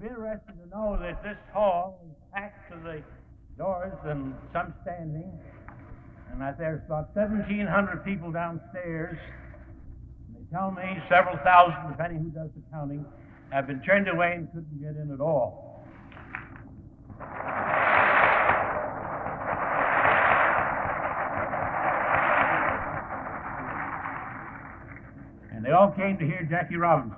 be interested to know that this hall is packed to the doors and some standing, and that there's about 1,700 people downstairs. And they tell me several thousand, depending who does the counting, have been turned away and couldn't get in at all. And they all came to hear Jackie Robinson.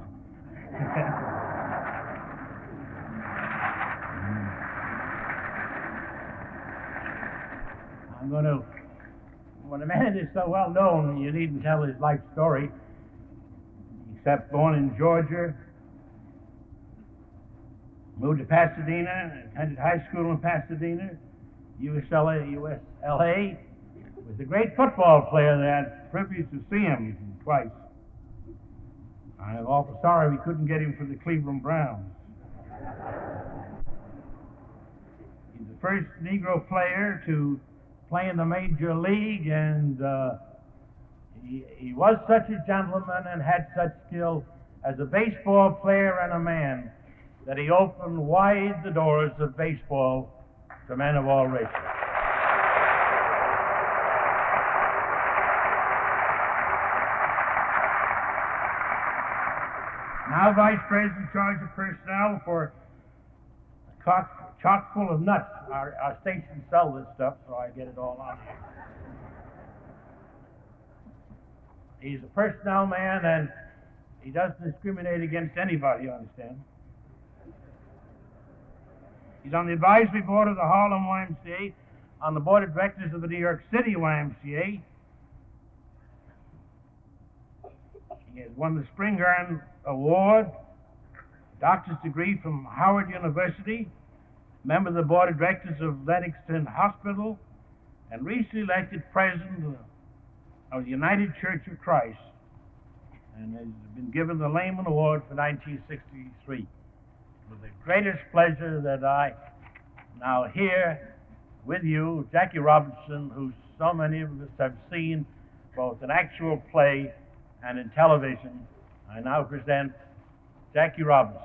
I'm going to, when a man is so well known, you needn't tell his life story, except born in Georgia, moved to Pasadena, attended high school in Pasadena, USLA, was a great football player that I had privilege to see him twice. I'm awful sorry we couldn't get him for the Cleveland Browns. He's the first Negro player to play in the Major League, and he was such a gentleman and had such skill as a baseball player and a man that he opened wide the doors of baseball to men of all races. Now Vice President in charge of personnel for a chock full of nuts. Our stations sell this stuff, so I get it all out here. He's a personnel man, and he doesn't discriminate against anybody, you understand. He's on the advisory board of the Harlem YMCA, on the board of directors of the New York City YMCA. He has won the Spingarn Award, doctor's degree from Howard University, member of the board of directors of Lennoxton Hospital, and recently elected president of the United Church of Christ, and has been given the Lehman Award for 1963. With the greatest pleasure that I now hear with you Jackie Robinson, who so many of us have seen both in actual play and in television. I now present Jackie Robinson.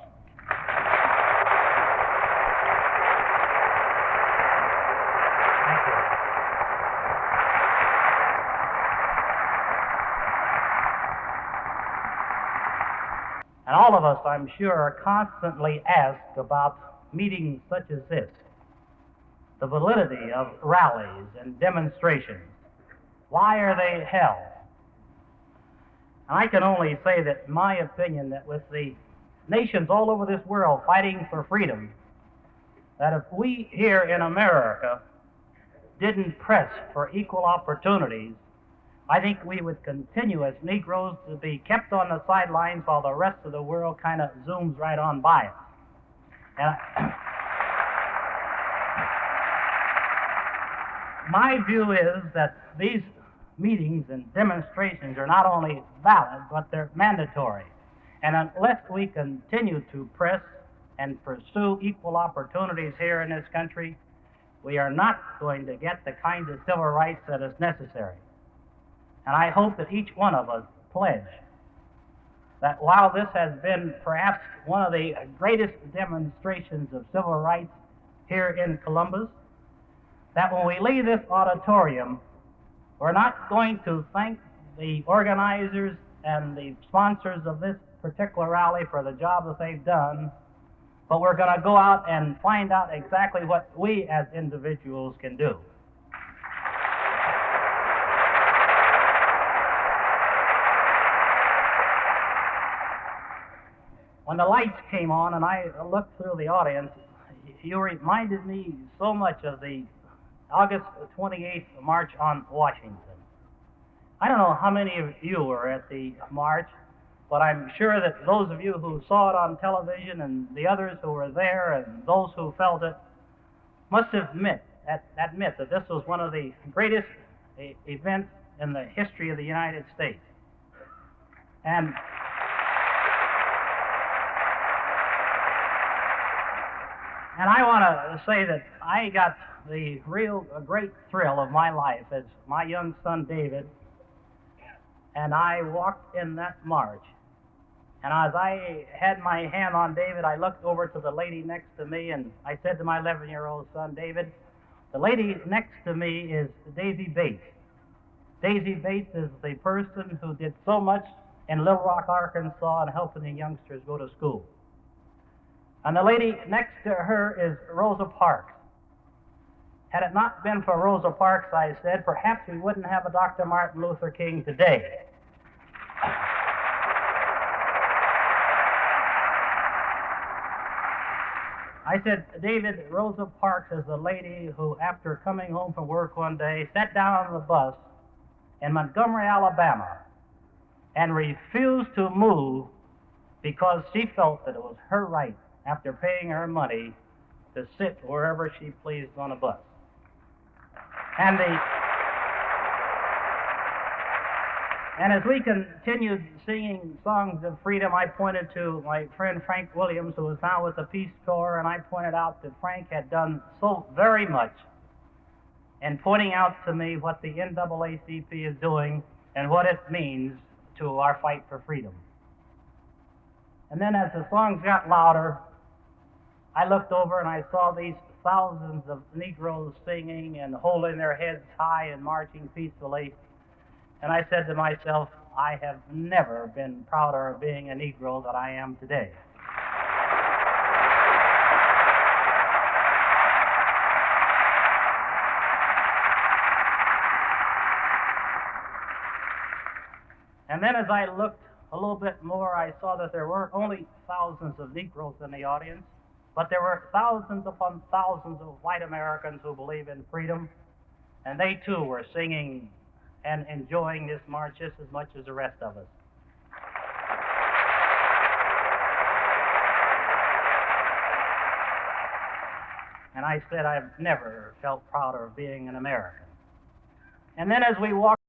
And all of us, I'm sure, are constantly asked about meetings such as this, the validity of rallies and demonstrations. Why are they held? And I can only say that my opinion that with the nations all over this world fighting for freedom, that if we here in America didn't press for equal opportunities, I think we would continue as Negroes to be kept on the sidelines while the rest of the world kind of zooms right on by us. And my view is that these meetings and demonstrations are not only valid, but they're mandatory. And unless we continue to press and pursue equal opportunities here in this country, we are not going to get the kind of civil rights that is necessary. And I hope that each one of us pledge that while this has been perhaps one of the greatest demonstrations of civil rights here in Columbus, that when we leave this auditorium, we're not going to thank the organizers and the sponsors of this particular rally for the job that they've done, but we're going to go out and find out exactly what we as individuals can do. When the lights came on and I looked through the audience, you reminded me so much of the August 28th March on Washington. I don't know how many of you were at the march, but I'm sure that those of you who saw it on television and the others who were there and those who felt it must admit that this was one of the greatest events in the history of the United States. And I want to say that I got the real great thrill of my life as my young son David and I walked in that march. And as I had my hand on David, I looked over to the lady next to me, and I said to my 11-year-old son, David, the lady next to me is Daisy Bates. Daisy Bates is the person who did so much in Little Rock, Arkansas, and helping the youngsters go to school. And the lady next to her is Rosa Parks. Had it not been for Rosa Parks, I said, perhaps we wouldn't have a Dr. Martin Luther King today. I said, David, Rosa Parks is the lady who, after coming home from work one day, sat down on the bus in Montgomery, Alabama, and refused to move because she felt that it was her right, after paying her money, to sit wherever she pleased on a bus. And as we continued singing songs of freedom, I pointed to my friend Frank Williams, who was now with the Peace Corps, and I pointed out that Frank had done so very much in pointing out to me what the NAACP is doing and what it means to our fight for freedom. And then as the songs got louder, I looked over and I saw these thousands of Negroes singing and holding their heads high and marching peacefully. And I said to myself, I have never been prouder of being a Negro than I am today. And then as I looked a little bit more, I saw that there weren't only thousands of Negroes in the audience, but there were thousands upon thousands of white Americans who believe in freedom, and they too were singing and enjoying this march just as much as the rest of us. And I said, I've never felt prouder of being an American. And then as we walked